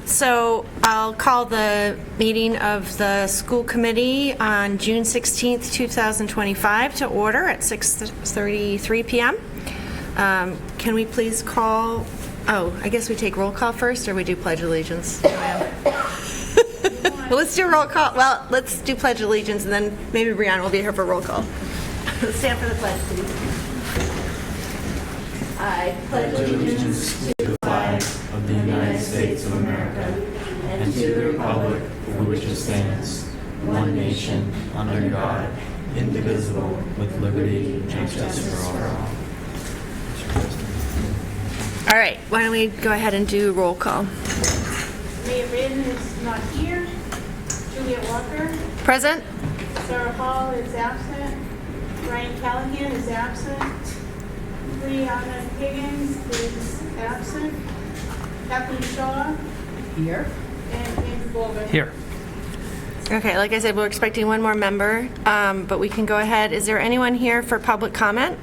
So I'll call the meeting of the school committee on June 16th, 2025 to order at 6:33 p.m. Can we please call, I guess we take roll call first, or we do pledge allegiance? Let's do roll call. Well, let's do pledge allegiance, and then maybe Brianna will be here for roll call. Let's stand for the pledge, please. I pledge allegiance to the flag of the United States of America and to the republic for which it stands, one nation, under God, indivisible, with liberty and justice for all. All right, why don't we go ahead and do roll call? Mayor Reardon is not here. Juliet Walker. Present. Sarah Hall is absent. Ryan Callahan is absent. Brianna Higgins is absent. Kathleen Shaw. Here. And Andrew Bolger. Here. Okay, like I said, we're expecting one more member, but we can go ahead. Is there anyone here for public comment?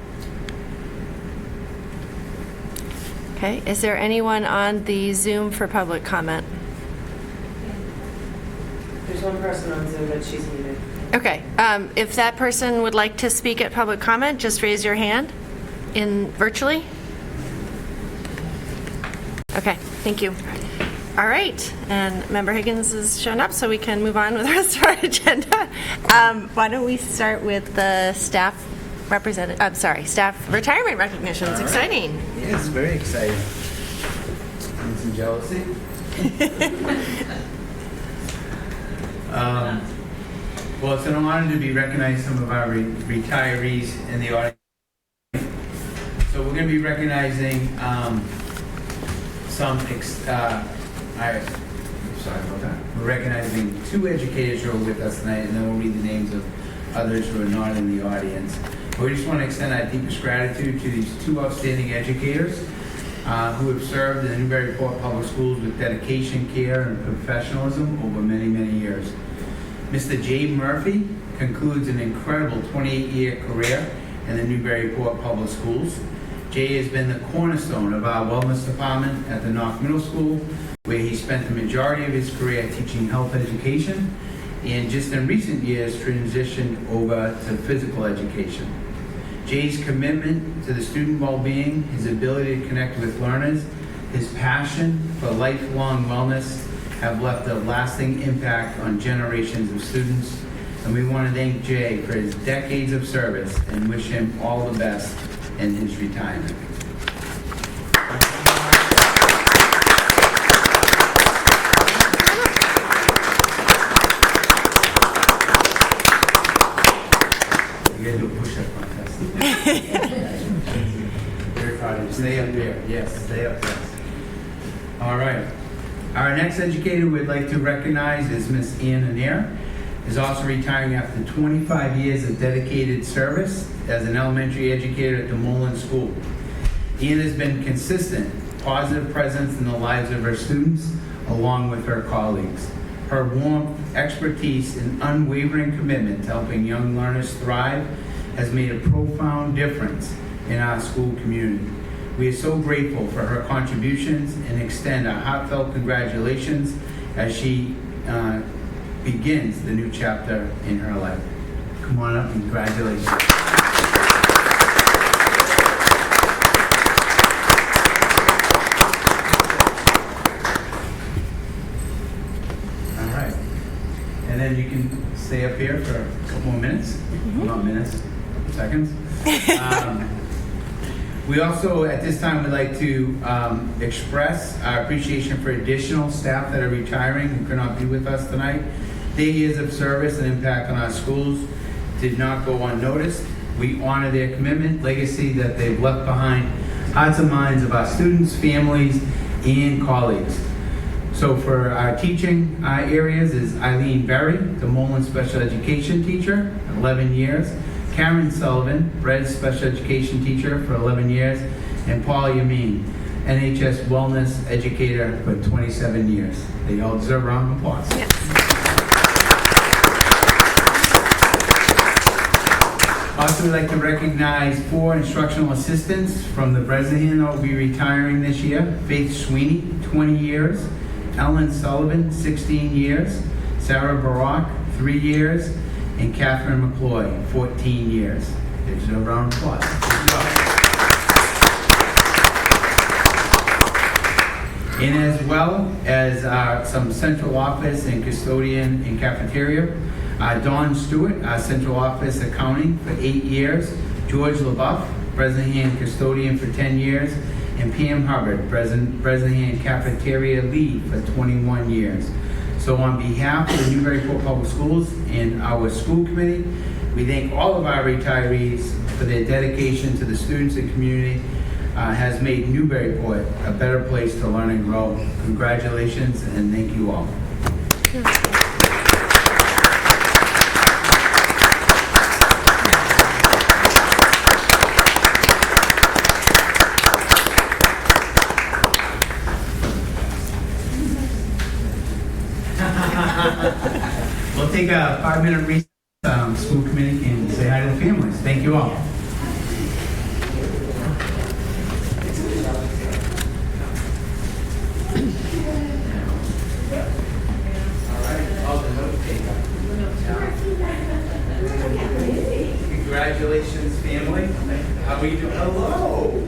Okay, is there anyone on the Zoom for public comment? There's one person on Zoom, but she's muted. Okay, if that person would like to speak at public comment, just raise your hand virtually. Okay, thank you. All right, and Member Higgins has shown up, so we can move on with the rest of our agenda. Why don't we start with the staff staff retirement recognitions. Right. Exciting. Yes, very exciting. And some jealousy. Well, it's an honor to be recognizing some of our retirees in the audience. So we're going to be recognizing sorry about that. We're recognizing 2 educators who are with us tonight, and then we'll read the names of others who are not in the audience. But we just want to extend our deepest gratitude to these 2 outstanding educators who have served in the Newburyport Public Schools with dedication, care, and professionalism over many, many years. Mr. Jay Murphy concludes an incredible 28-year career in the Newburyport Public Schools. Jay has been the cornerstone of our wellness department at the Knox Middle School, where he spent the majority of his career teaching health education, and just in recent years transitioned over to physical education. Jay's commitment to the student well-being, his ability to connect with learners, his passion for lifelong wellness have left a lasting impact on generations of students, and we want to thank Jay for his decades of service and wish him all the best in his retirement. You gotta do a push-up contest. Very proud of you. Stay up there. Yes, stay up there. All right. Our next educator we'd like to recognize is Miss Ann Anair. Is also retiring after 25 years of dedicated service as an elementary educator at the Mullen School. Ann has been consistent, positive presence in the lives of her students, along with her colleagues. Her warmth, expertise, and unwavering commitment to helping young learners thrive has made a profound difference in our school community. We are so grateful for her contributions and extend our heartfelt congratulations as she begins the new chapter in her life. Come on up and congratulations. All right. And then you can stay up here for a couple more minutes. Mm-hmm. Not minutes, seconds. We also, at this time, would like to express our appreciation for additional staff that are retiring who cannot be with us tonight. Their years of service and impact on our schools did not go unnoticed. We honor their commitment, legacy that they've left behind, hearts and minds of our students, families, and colleagues. So for our teaching areas is Eileen Berry, the Mullen Special Education teacher, 11 years. Karen Sullivan, Red's Special Education teacher for 11 years. And Paul Yamin, NHS Wellness Educator for 27 years. They all deserve a round of applause. Yes. Also, we'd like to recognize 4 instructional assistants from the Bresnahan that will be retiring this year. Faith Sweeney, 20 years. Ellen Sullivan, 16 years. Sarah Barak, 3 years. And Catherine McCloy, 14 years. There's a round of applause. Good job. And as well as some central office and custodian and cafeteria. Dawn Stewart, central office accounting for 8 years. George LaBeouf, Bresnahan custodian for 10 years. And Pam Hubbard, Bresnahan cafeteria lead for 21 years. So on behalf of the Newburyport Public Schools and our school committee, we thank all of our retirees for their dedication to the students and community. Has made Newburyport a better place to learn and grow. Congratulations and thank you all. We'll take a 5-minute recess. School committee can say hi to the families. Thank you all. Congratulations, family. How are you doing? Hello.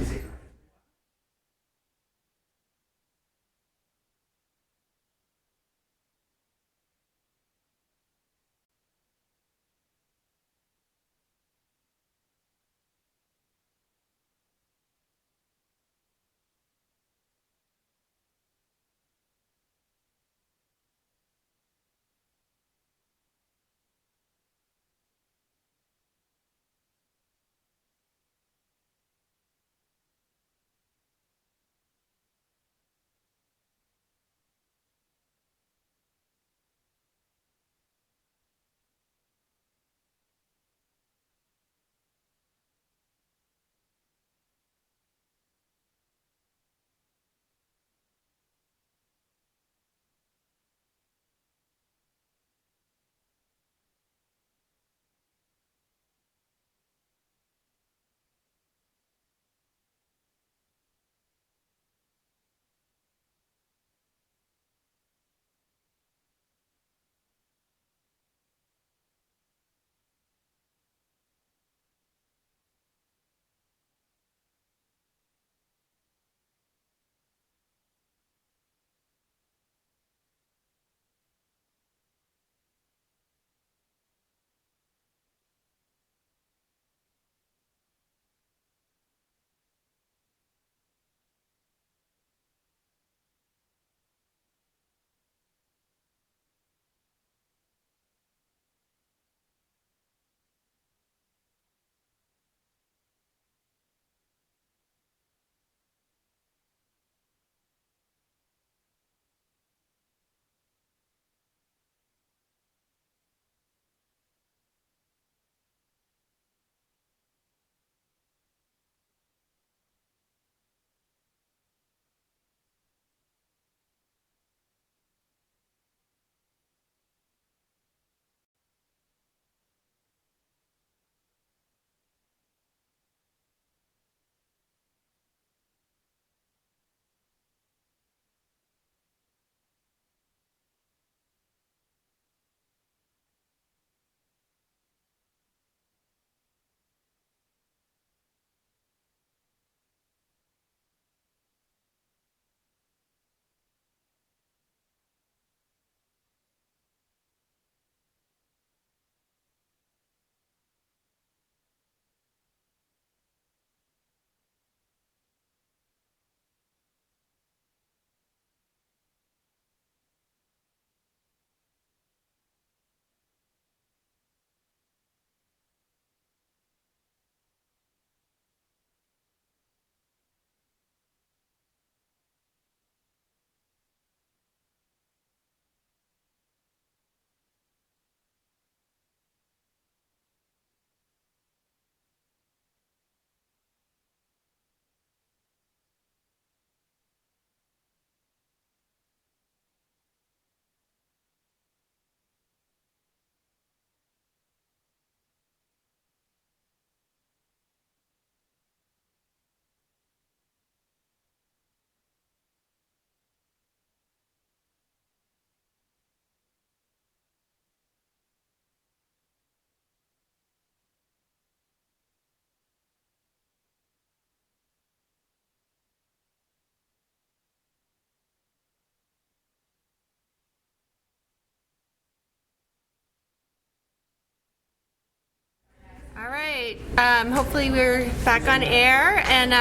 Hopefully we're back on air, and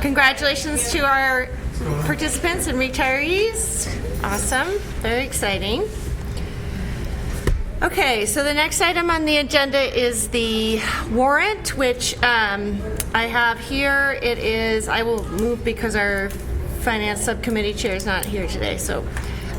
congratulations to our participants and retirees. Awesome, very exciting. Okay, so the next item on the agenda is the warrant, which I have here. It is, I will move because our finance subcommittee chair is not here today, so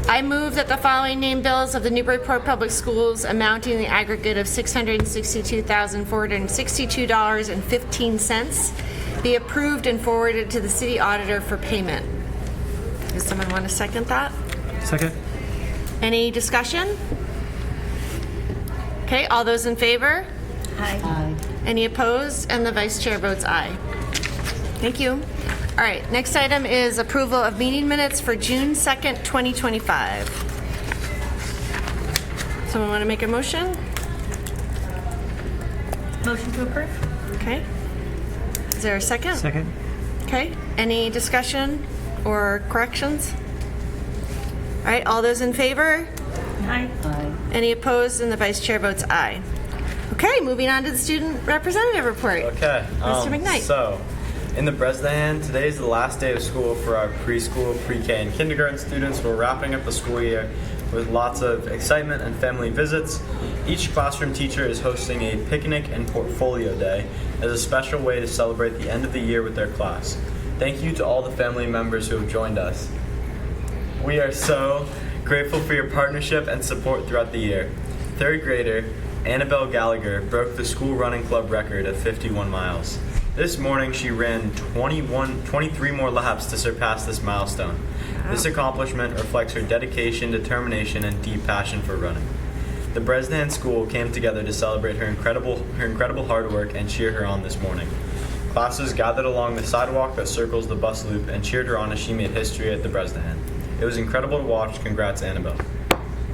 I move that the following named bills of the Newburyport Public Schools amounting the aggregate of $662,462.15 be approved and forwarded to the city auditor for payment. Does someone want to second that? Second. Any discussion? Okay, all those in favor? Aye. Any opposed? And the vice chair votes aye. Thank you. All right, next item is approval of meeting minutes for June 2nd, 2025. Someone want to make a motion? Motion to approve? Okay. Is there a second? Second. Okay, any discussion or corrections? All right, all those in favor? Aye. Any opposed? And the vice chair votes aye. Okay, moving on to the student representative report. Okay. Mr. McKnight. So, in the Bresnahan, today is the last day of school for our preschool, pre-K, and kindergarten students. We're wrapping up the school year with lots of excitement and family visits. Each classroom teacher is hosting a picnic and portfolio day as a special way to celebrate the end of the year with their class. Thank you to all the family members who have joined us. We are so grateful for your partnership and support throughout the year. Third grader Annabelle Gallagher broke the school running club record of 51 miles. This morning she ran 23 more laps to surpass this milestone. Wow. This accomplishment reflects her dedication, determination, and deep passion for running. The Bresnahan School came together to celebrate her incredible hard work and cheer her on this morning. Classes gathered along the sidewalk that circles the bus loop and cheered her on as she made history at the Bresnahan. It was incredible to watch. Congrats, Annabelle.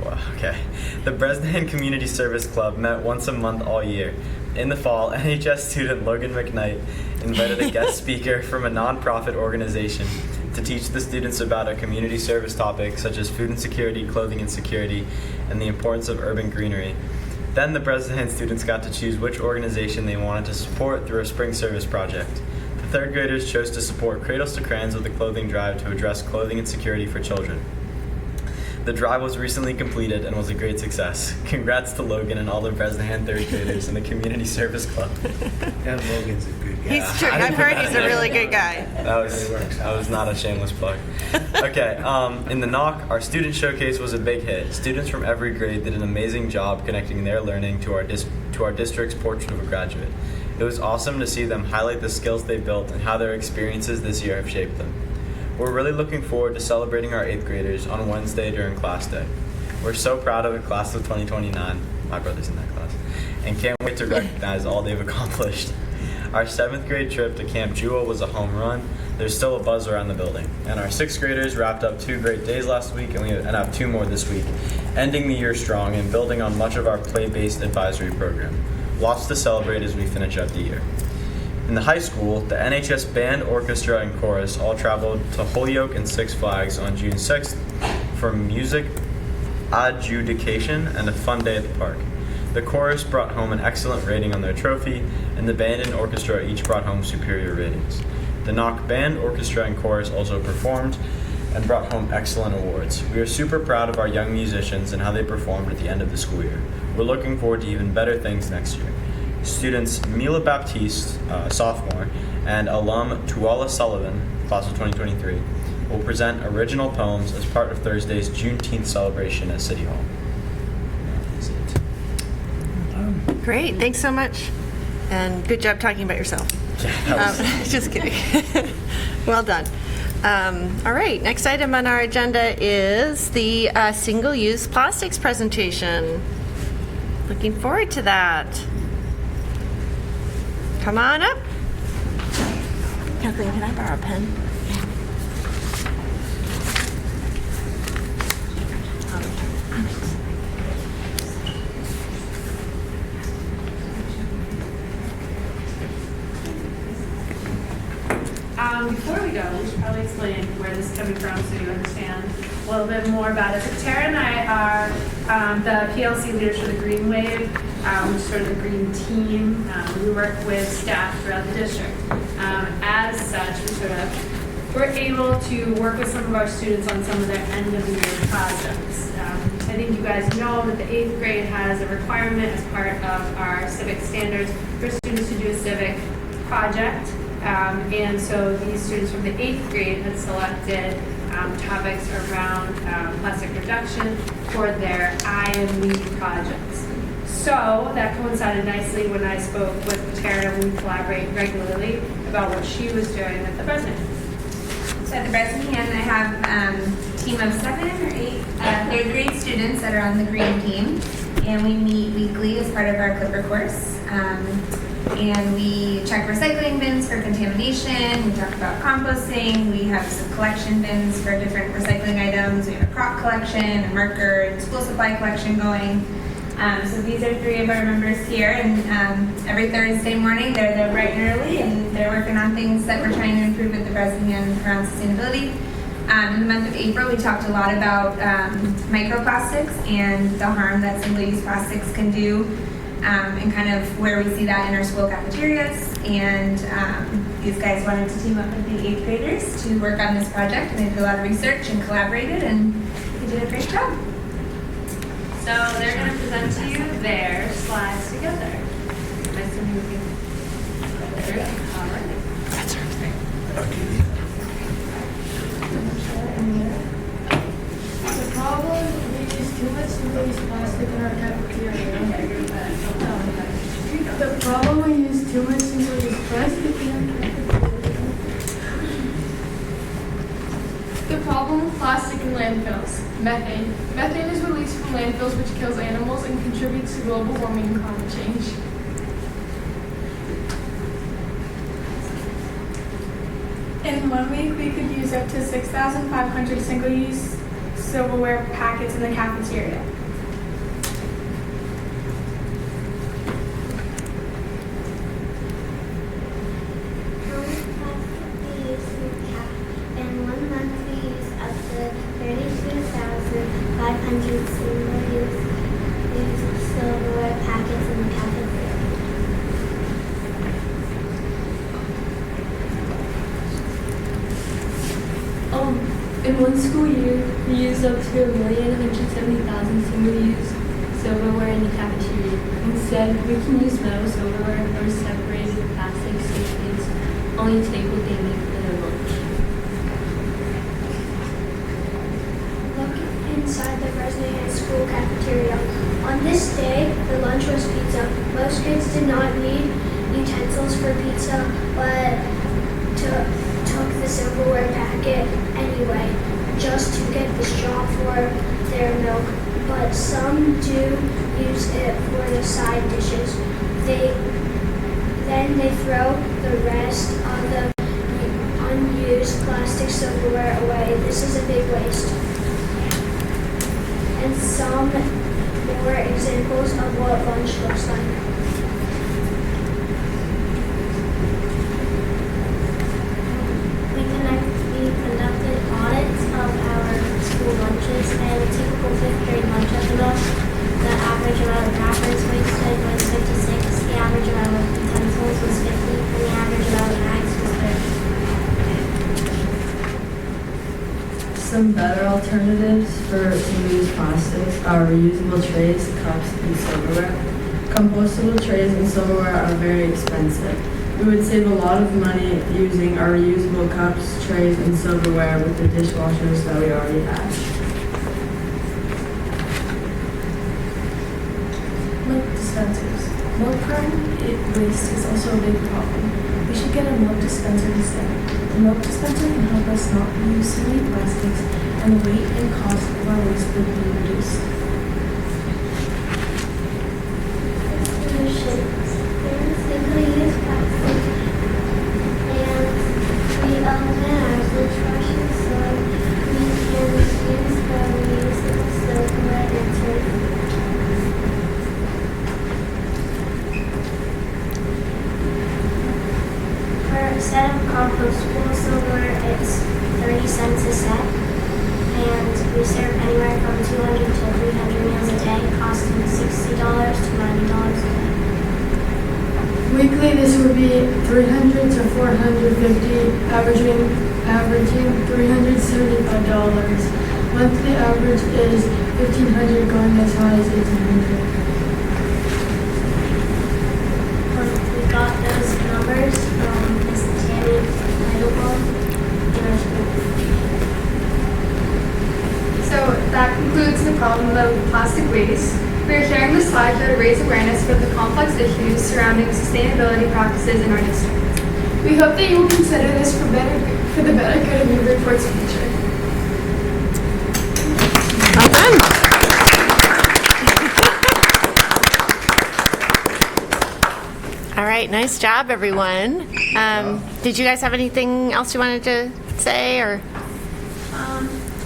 Wow, okay. The Bresnahan Community Service Club met once a month all year. In the fall, NHS student Logan McKnight invited a guest speaker from a nonprofit organization to teach the students about a community service topic such as food insecurity, clothing insecurity, and the importance of urban greenery. Then the Bresnahan students got to choose which organization they wanted to support through a spring service project. The third graders chose to support Cradles to Crayons with a clothing drive to address clothing insecurity for children. The drive was recently completed and was a great success. Congrats to Logan and all the Bresnahan third graders in the Community Service Club. Yeah, Logan's a good guy. He's true. I've heard he's a really good guy. That was not a shameless plug. Okay, in the NOC, our student showcase was a big hit. Students from every grade did an amazing job connecting their learning to our district's Portrait of a Graduate. It was awesome to see them highlight the skills they built and how their experiences this year have shaped them. We're really looking forward to celebrating our 8th graders on Wednesday during class day. We're so proud of the class of 2029, my brother's in that class, and can't wait to recognize all they've accomplished. Our 7th grade trip to Camp Jewel was a home run. There's still a buzz around the building. And our 6th graders wrapped up 2 great days last week and have 2 more this week, ending the year strong and building on much of our play-based advisory program. Lots to celebrate as we finish out the year. In the high school, the NHS Band, Orchestra, and Chorus all traveled to Holyoke and Six Flags on June 6th for music adjudication and a fun day at the park. The chorus brought home an excellent rating on their trophy, and the band and orchestra each brought home superior ratings. The NOC Band, Orchestra, and Chorus also performed and brought home excellent awards. We are super proud of our young musicians and how they performed at the end of the school year. We're looking forward to even better things next year. Students Mila Baptiste, sophomore, and alum Tuala Sullivan, class of 2023, will present original poems as part of Thursday's Juneteenth celebration at City Hall. That's it. Great, thanks so much. And good job talking about yourself. Yeah, Just kidding. Well done. All right, next item on our agenda is the single-use plastics presentation. Looking forward to that. Come on up. Kathleen, can I borrow a pen? Before we go, we should probably explain where this is coming from so you understand a little bit more about it. So Tara and I are the PLC leaders for the Green Wave, which is sort of the green team. We work with staff throughout the district. As such, we're able to work with some of our students on some of their end of the year projects. I think you guys know that the 8th grade has a requirement as part of our civic standards for students to do a civic project. And so these students from the 8th grade had selected topics around plastic reduction for their IME projects. So that coincided nicely when I spoke with Tara. We collaborate regularly about what she was doing at the Bresnahan. So at the Bresnahan, I have a team of 7 or 8 third grade students that are on the green team, and we meet weekly as part of our Clipper course. And we check recycling bins for contamination, we talk about composting, we have some collection bins for different recycling items, we have a crock collection, a marker, and school supply collection going. So these are 3 of our members here, and every Thursday morning they're there bright and early, and they're working on things that we're trying to improve at the Bresnahan around sustainability. In the month of April, we talked a lot about microplastics and the harm that single-use plastics can do, and kind of where we see that in our school cafeterias. And these guys wanted to team up with the 8th graders to work on this project, and they did a lot of research and collaborated, and they did a great job. So they're going to present to you their slides together. Nice to meet you. All right. The problem is too much single-use plastic in our cafeteria. The problem we use too much single-use plastic in our cafeteria. The problem with plastic in landfills. Methane. Methane is released from landfills, which kills animals and contributes to global warming and climate change. In 1 week, we could use up to 6,500 single-use silverware packets in the cafeteria. How much plastic we use in 1 month we use up to 32,500 single-use silverware packets in the cafeteria. In 1 school year, we use up to 1,170,000 single-use silverware in the cafeteria. Instead, we can use metal silverware or separated plastic so kids only take what they need for their lunch. Look inside the Bresnahan School cafeteria. On this day, the lunch was pizza. Most kids did not need utensils for pizza, but took the silverware packet anyway, just to get the straw for their milk. But some do use it for the side dishes. Then they throw the rest of the unused plastic silverware away. This is a big waste. And some more examples of what lunch looks like. We conducted audits of our school lunches, and a typical 5th grade lunch ended up. The average amount of wrappers wasted was 56, the average amount of utensils was 50, and the average amount of bags was 30. Some better alternatives for single-use plastics are reusable trays, cups, and silverware. Compostable trays and silverware are very expensive. We would save a lot of money using our reusable cups, trays, and silverware with the dishwashers that we already have. Milk dispensers. Milk carton waste is also a big problem. We should get a milk dispenser instead. The milk dispenser can help us not use so many plastics, and the weight and cost of our waste would be reduced. Single-use plastic, and we open our dishwasher so we can use the reusable silverware and trays. For a set of compostable silverware, it's 30 cents a set, and we serve anywhere from 200 to 300 meals a day, costing $60 to $90 a day. Weekly, this would be 300 to 450, averaging $375. Monthly average is $1,500, going as high as $1,800. We got those numbers from Ms. Tammy Heidelbaum in our school. So that concludes the problem of plastic waste. We are sharing this slide to raise awareness for the complex issues surrounding sustainability practices in our district. We hope that you will consider this for the better good of Newburyport's future. Well done. All right, nice job, everyone. Did you guys have anything else you wanted to say, or?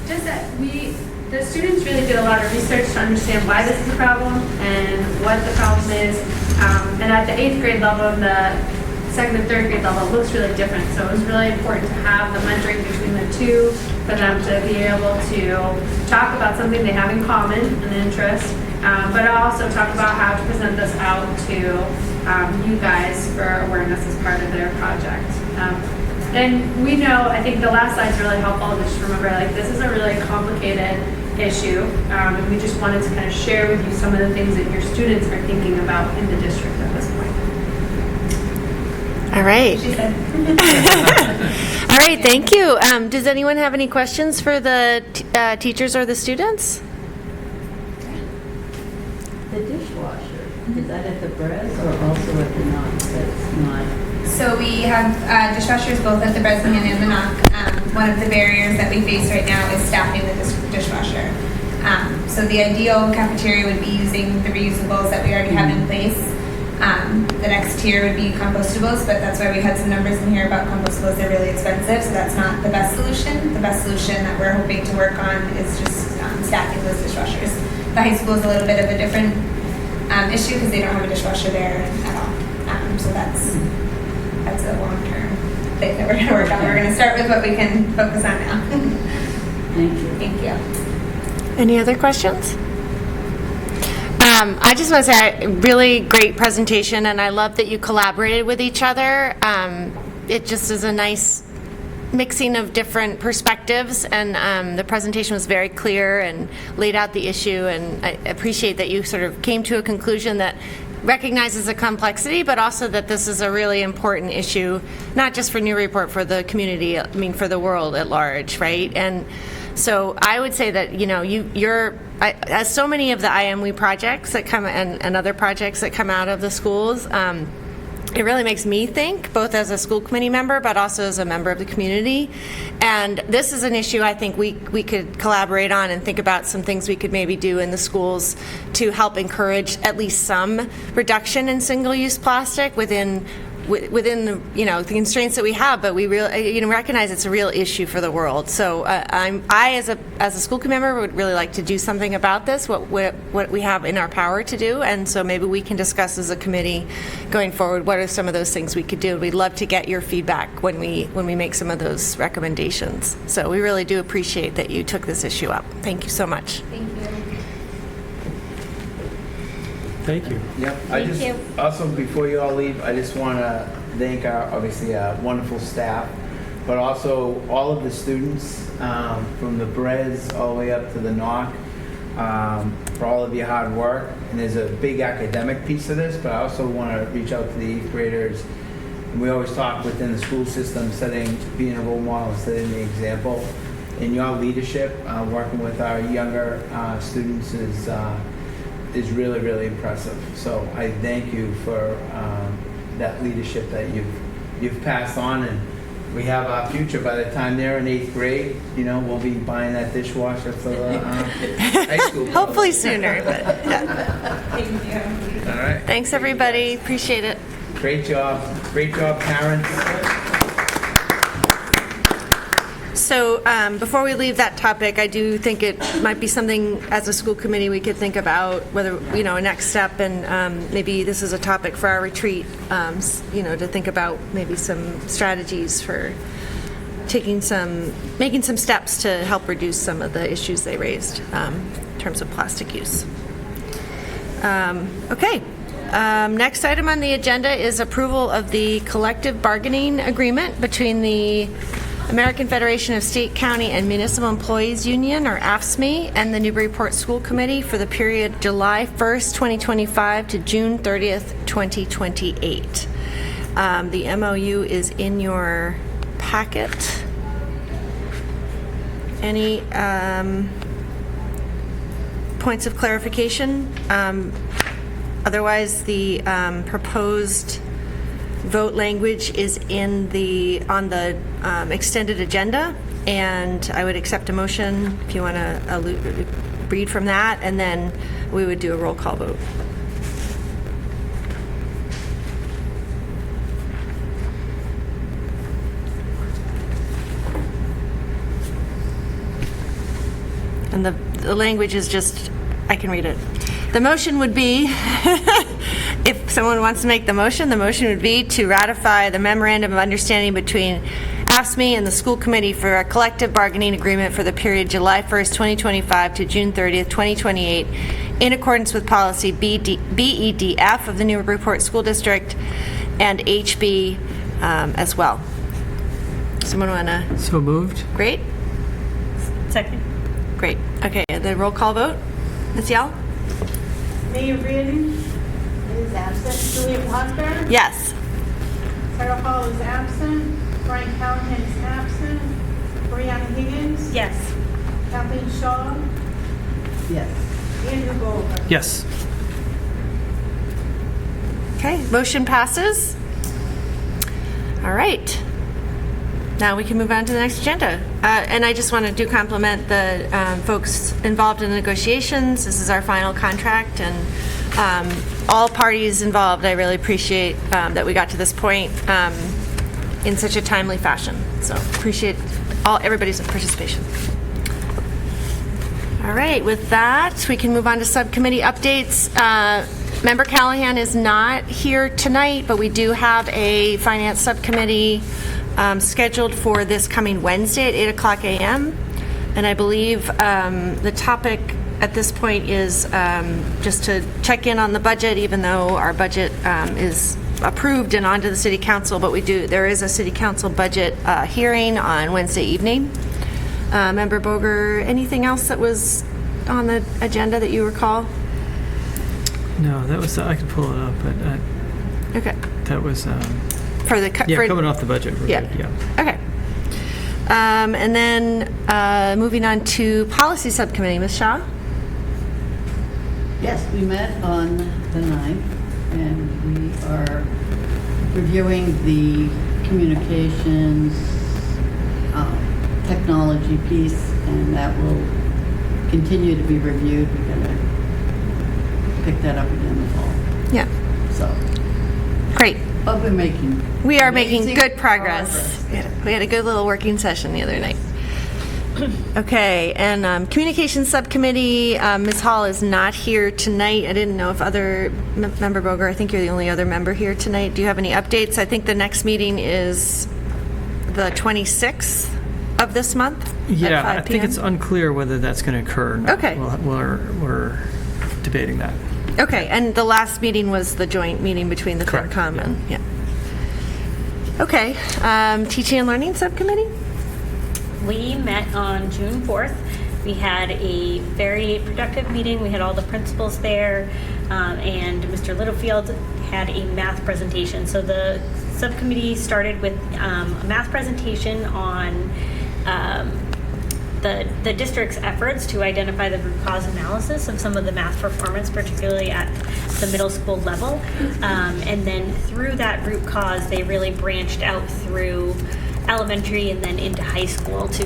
Just that the students really did a lot of research to understand why this is a problem and what the problem is. And at the 8th grade level and the 2nd and 3rd grade level, it looks really different. So it was really important to have the mentoring between the two for them to be able to talk about something they have in common, an interest, but also talk about how to present this out to you guys for awareness as part of their project. And we know, I think the last slide's really helpful to just remember, like, this is a really complicated issue, and we just wanted to kind of share with you some of the things that your students are thinking about in the district at this point. All right. She said. All right, thank you. Does anyone have any questions for the teachers or the students? The dishwasher, is that at the Bres or also at the Knox? That's not. So we have dishwashers both at the Bresnahan and the Knock. One of the barriers that we face right now is staffing the dishwasher. So the ideal cafeteria would be using the reusables that we already have in place. The next tier would be compostables, but that's why we had some numbers in here about compostables. They're really expensive, so that's not the best solution. The best solution that we're hoping to work on is just staffing those dishwashers. The high school is a little bit of a different issue because they don't have a dishwasher there at all. So that's a long-term thing that we're going to work on. We're going to start with what we can focus on now. Thank you. Thank you. Any other questions? I just want to say, really great presentation, and I love that you collaborated with each other. It just is a nice mixing of different perspectives, and the presentation was very clear and laid out the issue, and I appreciate that you sort of came to a conclusion that recognizes the complexity, but also that this is a really important issue, not just for Newburyport, for the community, I mean, for the world at large, right? And so I would say that, you know, as so many of the IMWE projects that come, and other projects that come out of the schools, it really makes me think, both as a school committee member, but also as a member of the community. And this is an issue I think we could collaborate on and think about some things we could maybe do in the schools to help encourage at least some reduction in single-use plastic within the, you know, the constraints that we have, but we really, you know, recognize it's a real issue for the world. So I as a school committee member would really like to do something about this, what we have in our power to do, and so maybe we can discuss as a committee going forward what are some of those things we could do. We'd love to get your feedback when we make some of those recommendations. So we really do appreciate that you took this issue up. Thank you so much. Thank you. Thank you. Yep. Also, before you all leave, I just want to thank our, obviously, wonderful staff, but also all of the students from the Bres all the way up to the Knock for all of your hard work. And there's a big academic piece of this, but I also want to reach out to the 8th graders. And we always talk within the school system, being a role model and setting the example. And your leadership, working with our younger students is really, really impressive. So I thank you for that leadership that you've passed on, and we have our future. By the time they're in 8th grade, you know, we'll be buying that dishwasher for the high school. Hopefully sooner, but yeah. Thank you. All right. Thanks everybody, appreciate it. Great job, parents. So before we leave that topic, I do think it might be something as a school committee we could think about whether, you know, a next step, and maybe this is a topic for our retreat, you know, to think about maybe some strategies for making some steps to help reduce some of the issues they raised in terms of plastic use. Okay. Next item on the agenda is approval of the collective bargaining agreement between the American Federation of State, County, and Municipal Employees Union, or AFSCME, and the Newburyport School Committee for the period July 1st, 2025 to June 30th, 2028. The MOU is in your packet. Any points of clarification? Otherwise, the proposed vote language is on the extended agenda, and I would accept a motion if you want to read from that, and then we would do a roll call vote. And the language is just, I can read it. The motion would be, if someone wants to make the motion would be to ratify the memorandum of understanding between AFSCME and the school committee for a collective bargaining agreement for the period July 1st, 2025 to June 30th, 2028, in accordance with policy BEDF of the Newburyport School District and HB as well. Someone want to? So moved. Great. Second. Great. Okay, the roll call vote. Ms. Yell? Mayor Reardon is absent. Juliet Walker. Yes. Sarah Hall is absent. Brian Callahan is absent. Brianna Higgins. Yes. Kathleen Shaw. Yes. Andrew Goldberg. Yes. Okay, motion passes. All right. Now we can move on to the next agenda. And I just want to compliment the folks involved in the negotiations. This is our final contract, and all parties involved, I really appreciate that we got to this point in such a timely fashion. So appreciate everybody's participation. All right, with that, we can move on to subcommittee updates. Member Callahan is not here tonight, but we do have a finance subcommittee scheduled for this coming Wednesday at 8 o'clock a.m. And I believe the topic at this point is just to check in on the budget, even though our budget is approved and on to the City Council, but there is a City Council budget hearing on Wednesday evening. Member Boger, anything else that was on the agenda that you recall? No, that was, I could pull it up, but Okay. that was, For the coming off the budget. Yeah. Good, yeah. Okay. And then moving on to policy subcommittee, Ms. Shaw? Yes, we met on the 9th, and we are reviewing the communications technology piece, and that will continue to be reviewed. We're going to pick that up again in the fall. Yeah. So, Great. but We are making amazing good progress. We had a good little working session the other night. Okay, and communications subcommittee, Ms. Hall is not here tonight. I didn't know if Member Boger, I think you're the only other member here tonight. Do you have any updates? I think the next meeting is the 26th of this month at Yeah, 5 I think p.m.? it's unclear whether that's going to occur or not. Okay. We're debating that. Okay, and the last meeting was the joint meeting between the Correct, FinCom yeah. and, yeah. Okay, teaching and learning subcommittee? We met on June 4th. We had a very productive meeting. We had all the principals there, and Mr. Littlefield had a math presentation. So the subcommittee started with a math presentation on the district's efforts to identify the root cause analysis of some of the math performance, particularly at the middle school level. And then through that root cause, they really branched out through elementary and then into high school to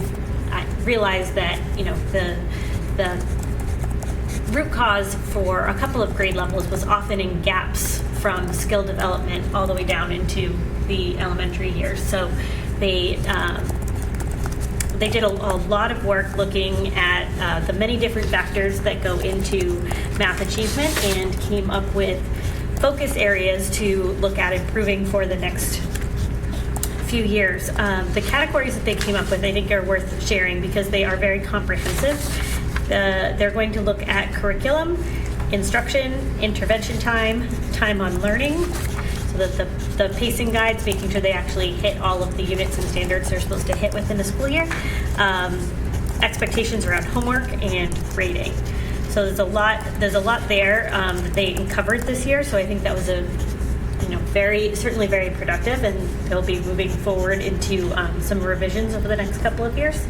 realize that, you know, the root cause for a couple of grade levels was often in gaps from skill development all the way down into the elementary years. So they did a lot of work looking at the many different factors that go into math achievement and came up with focus areas to look at improving for the next few years. The categories that they came up with, I think, are worth sharing because they are very comprehensive. They're going to look at curriculum, instruction, intervention time, time on learning, so that the pacing guides, making sure they actually hit all of the units and standards they're supposed to hit within the school year, expectations around homework, and grading. So there's a lot there that they covered this year. So I think that was certainly very productive, and they'll be moving forward into some revisions over the next couple of years.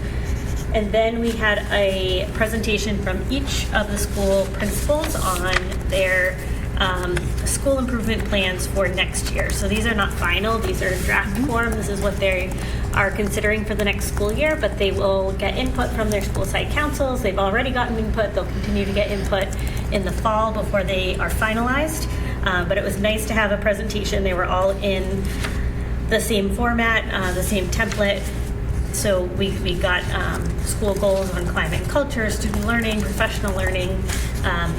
And then we had a presentation from each of the school principals on their school improvement plans for next year. So these are not final, these are draft form. This is what they are considering for the next school year, but they will get input from their school site councils. They've already gotten input. They'll continue to get input in the fall before they are finalized. But it was nice to have a presentation. They were all in the same format, the same template. So we got school goals on climate and culture, student learning, professional learning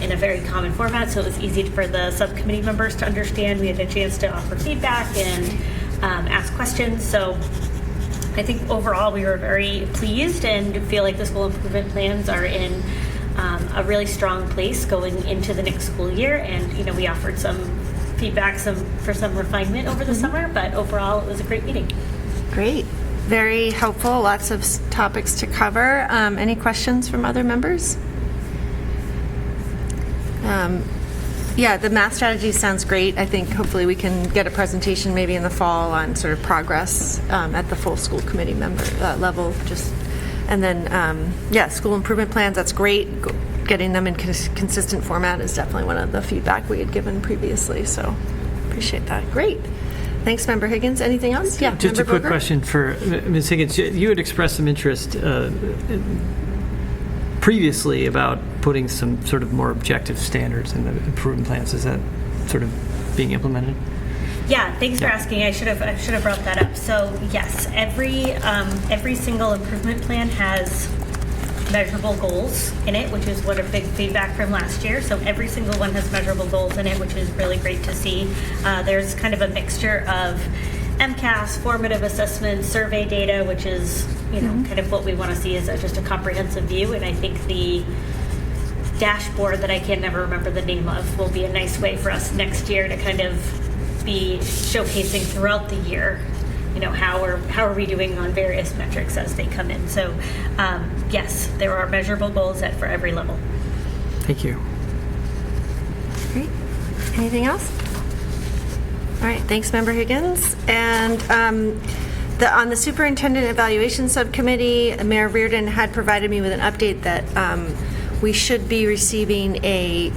in a very common format. So it was easy for the subcommittee members to understand. We had a chance to offer feedback and ask questions. So I think overall we were very pleased and feel like the school improvement plans are in a really strong place going into the next school year. And we offered some feedback for some refinement over the summer, but overall it was a great meeting. Great. Very helpful. Lots of topics to cover. Any questions from other members? Yeah, the math strategy sounds great. I think hopefully we can get a presentation maybe in the fall on sort of progress at the full school committee member level. And then, school improvement plans, that's great. Getting them in consistent format is definitely one of the feedback we had given previously. So appreciate that. Great. Thanks, Member Higgins. Anything else? Yeah. Just a quick question for Ms. Higgins. You had expressed some interest previously about putting some sort of more objective standards in the improvement plans. Is that sort of being implemented? Yeah, thanks for asking. I should have brought that up. So yes, every single improvement plan has measurable goals in it, which is what a big feedback from last year. So every single one has measurable goals in it, which is really great to see. There's kind of a mixture of MCAS, formative assessment, survey data, which is kind of what we want to see is just a comprehensive view. And I think the dashboard that I can never remember the name of will be a nice way for us next year to kind of be showcasing throughout the year, how are we doing on various metrics as they come in. So yes, there are measurable goals set for every level. Thank you. Great. Anything else? All right, thanks, Member Higgins. And on the Superintendent Evaluation Subcommittee, Mayor Reardon had provided me with an update that we should be receiving a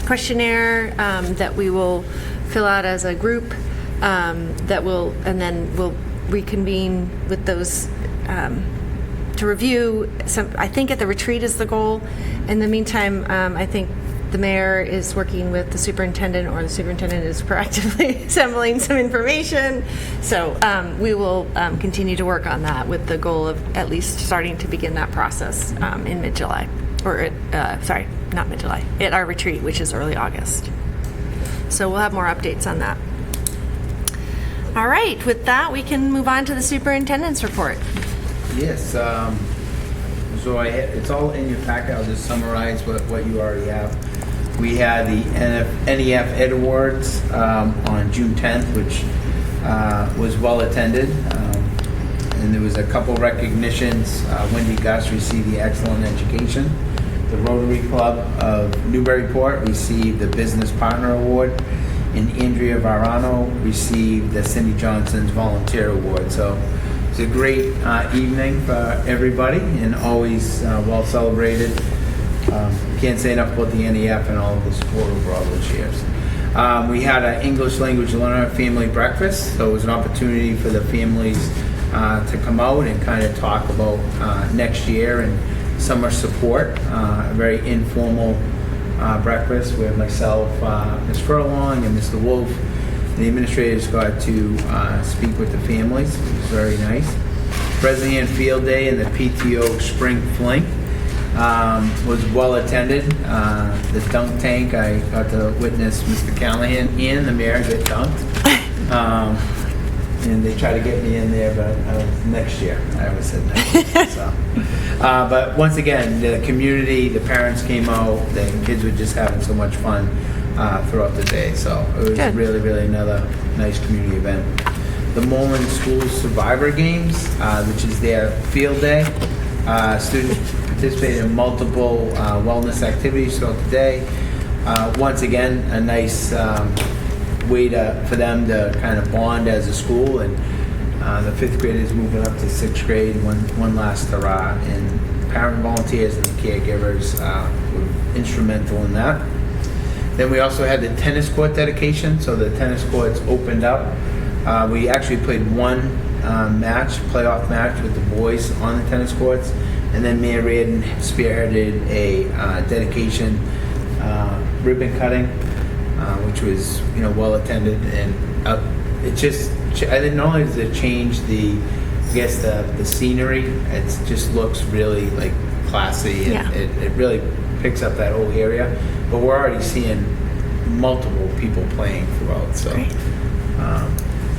questionnaire that we will fill out as a group and then we'll reconvene with those to review. I think at the retreat is the goal. In the meantime, I think the mayor is working with the superintendent, or the superintendent is proactively assembling some information. So we will continue to work on that with the goal of at least starting to begin that process in mid-July. Not mid-July, at our retreat, which is early August. So we'll have more updates on that. All right, with that, we can move on to the superintendent's report. Yes, so it's all in your packet. I'll just summarize what you already have. We had the NEF Ed Awards on June 10th, which was well attended. And there was a couple recognitions. Wendy Gus received the Excellent Education. The Rotary Club of Newburyport received the Business Partner Award. And Andrea Varano received the Cindy Johnson's Volunteer Award. So it's a great evening for everybody and always well celebrated. Can't say enough about the NEF and all of the support over all those years. We had an English language learner family breakfast, so it was an opportunity for the families to come out and kind of talk about next year and summer support. A very informal breakfast with myself, Ms. Furlong, and Mr. Wolf. The administrators got to speak with the families. It was very nice. Bresnahan Field Day and the PTO Spring Fling was well attended. The dunk tank, I got to witness Mr. Callahan and the mayor get dunked. and they try to get me in there, but next year. I always said next year. So. But once again, the community, the parents came out, the kids were just having so much fun throughout the day. So it was Good. really, really another nice community event. The Mullen School Survivor Games, which is their field day. Students participated in multiple wellness activities throughout the day. Once again, a nice way for them to kind of bond as a school, and the 5th graders moving up to 6th grade, one last hurrah, and parent volunteers and the caregivers were instrumental in that. Then we also had the tennis court dedication, so the tennis courts opened up. We actually played one playoff match with the boys on the tennis courts, and then Mayor Reardon spearheaded a dedication ribbon cutting, which was well attended, and it just I didn't know it to change the scenery. It just looks really like classy, and it really picks up that whole area. But we're already seeing multiple people playing throughout, so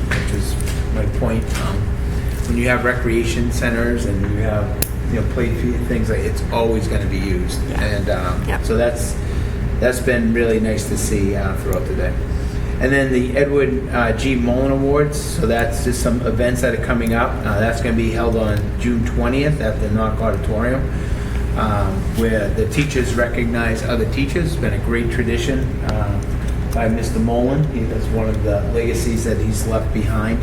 which is my point. When you have recreation centers and you have play things, like it's always going to be used, and so that's been really nice to see throughout the day. And then the Edward G. Mullen Awards, so that's just some events that are coming up. That's going to be held on June 20th at the Knock Auditorium, where the teachers recognize other teachers. It's been a great tradition by Mr. Mullen. That's one of the legacies that he's left behind.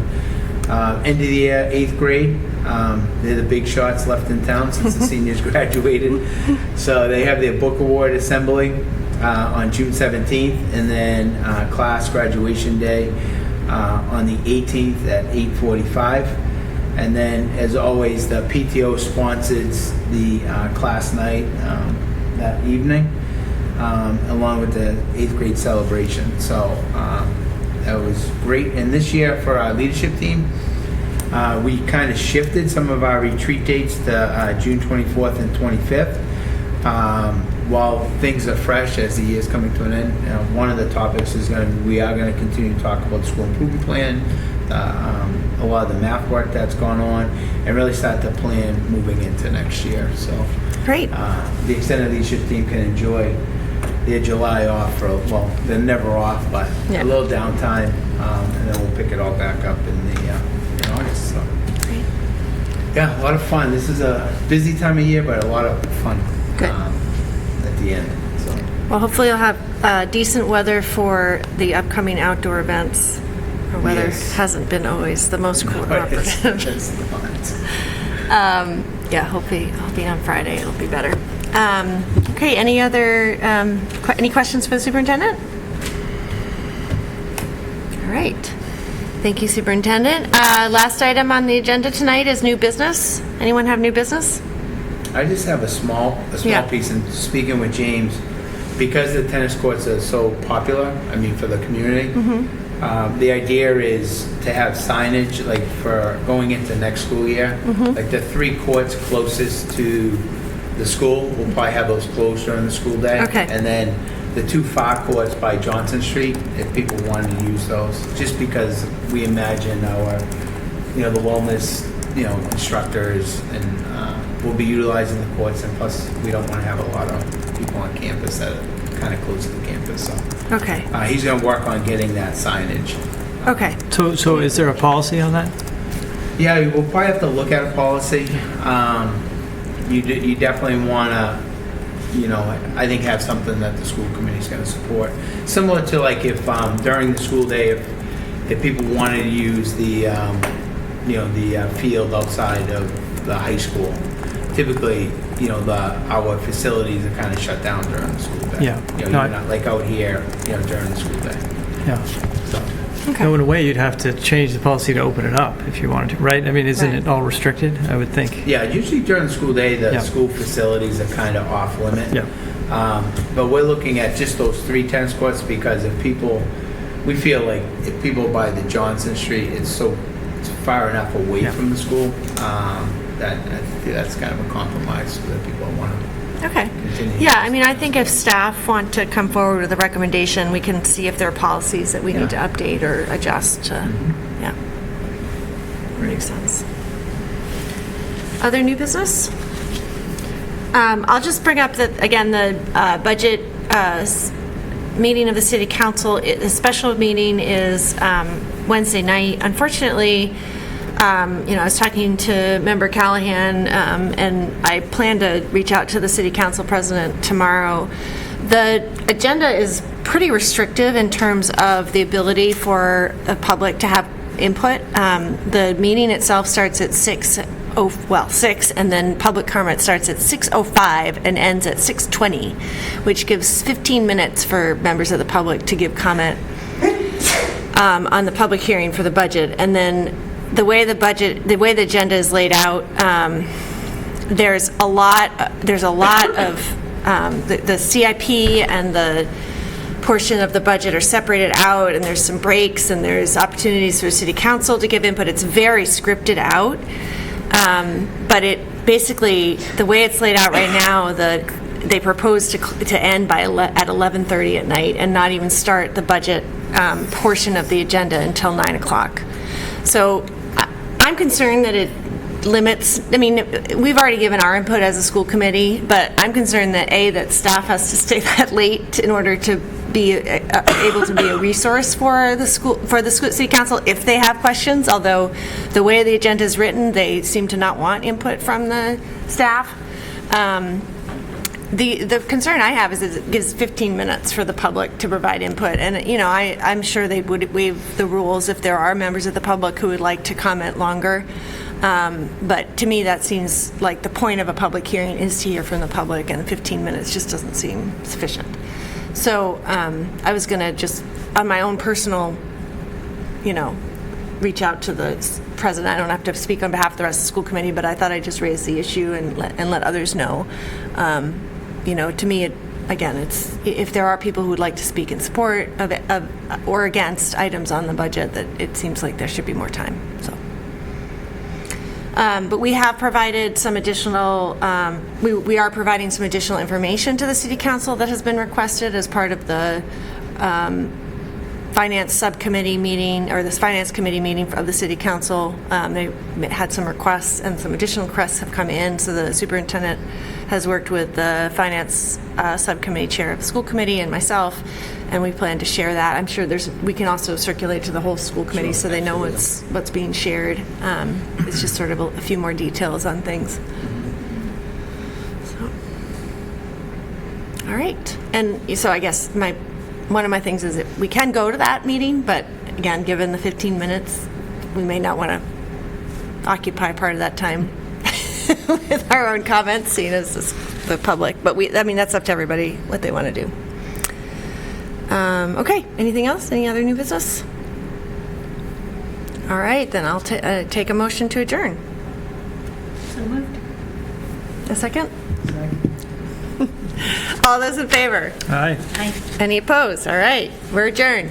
End of the year, 8th grade. They're the big shots left in town since the seniors graduated. So they have their book award assembly on June 17th, and then class graduation day on the 18th at 8:45. And then, as always, the PTO sponsors the class night that evening, along with the 8th grade celebration. So that was great. And this year for our leadership team, we kind of shifted some of our retreat dates to June 24th and 25th. While things are fresh as the year is coming to an end, one of the topics is we are going to continue to talk about the school improvement plan, a lot of the math work that's gone on, and really start to plan moving into next year. So Great. The extended leadership team can enjoy their July off they're never off, but a little downtime, and then we'll pick it all back up in August. So. Great. Yeah, a lot of fun. This is a busy time of year, but a lot of fun. Good. At the end. So. Well, hopefully you'll have decent weather for the upcoming outdoor events. Our weather hasn't been always the most cooperative. It's not. Hopefully on Friday it'll be better. Okay, any other any questions for the superintendent? All right. Thank you, Superintendent. Last item on the agenda tonight is new business. Anyone have new business? I just have a small piece, and speaking with James, because the tennis courts are so popular, for the community, the idea is to have signage, like for going into next school year, like the 3 courts closest to the school, we'll probably have those closed during the school day. Okay. And then the 2 far courts by Johnson Street, if people wanted to use those, just because we imagine our, the wellness, instructors and we'll be utilizing the courts, and plus we don't want to have a lot of people on campus that are kind of close to the campus. So Okay. he's going to work on getting that signage. Okay. So is there a policy on that? Yeah, we'll probably have to look at a policy. You definitely want to, I think have something that the school committee is going to support. Similar to like if during the school day, if people wanted to use the, the field outside of the high school, typically, our facilities are kind of shut down during the school day. Yeah. You're not like out here, during the school day. Yeah. So. Okay. No, in a way, you'd have to change the policy to open it up if you wanted to, right? Isn't Right. it all restricted? I would think. Yeah, usually during the school day, the Yeah. school facilities are kind of off limit. Yeah. But we're looking at just those 3 tennis courts because we feel like if people buy the Johnson Street, it's far enough away from the school that I think that's kind of a compromise that people want to Okay. continue. Yeah, I think if staff want to come forward with a recommendation, we can see if there are policies that we need to update or adjust. Yeah. Makes sense. Other new business? I'll just bring up that, again, the budget meeting of the City Council, the special meeting is Wednesday night. Unfortunately, I was talking to Member Callahan, and I plan to reach out to the City Council President tomorrow. The agenda is pretty restrictive in terms of the ability for the public to have input. The meeting itself starts at 6, and then public comment starts at 6:05 and ends at 6:20, which gives 15 minutes for members of the public to give comment on the public hearing for the budget. And then the way the agenda is laid out, there's a lot of the CIP and the portion of the budget are separated out, and there's some breaks, and there's opportunities for City Council to give input. It's very scripted out, but it basically, the way it's laid out right now, they propose to end at 11:30 at night and not even start the budget portion of the agenda until 9 o'clock. So I'm concerned that it limits, we've already given our input as a school committee, but I'm concerned that that staff has to stay that late in order to be able to be a resource for the City Council if they have questions, although the way the agenda is written, they seem to not want input from the staff. The concern I have is it gives 15 minutes for the public to provide input, and I'm sure they would waive the rules if there are members of the public who would like to comment longer. But to me, that seems like the point of a public hearing is to hear from the public, and 15 minutes just doesn't seem sufficient. So I was going to just, on my own personal, reach out to the president. I don't have to speak on behalf of the rest of the school committee, but I thought I'd just raise the issue and let others know. To me, it's if there are people who would like to speak in support of or against items on the budget, that it seems like there should be more time. So. But we have provided some additional, we are providing some additional information to the City Council that has been requested as part of the Finance Subcommittee meeting, or this Finance Committee meeting of the City Council. They had some requests, and some additional requests have come in, so the superintendent has worked with the Finance Subcommittee Chair of the School Committee and myself, and we plan to share that. I'm sure we can also circulate to the whole school committee so they know what's being shared. It's just sort of a few more details on things. So, all right. And so I guess one of my things is that we can go to that meeting, but again, given the 15 minutes, we may not want to occupy part of that time with our own comments, seeing as the public. But that's up to everybody what they want to do. Okay, anything else? Any other new business? All right, then I'll take a motion to adjourn. So moved. A second? All those in favor? Aye. Aye. Any opposed? All right, we're adjourned.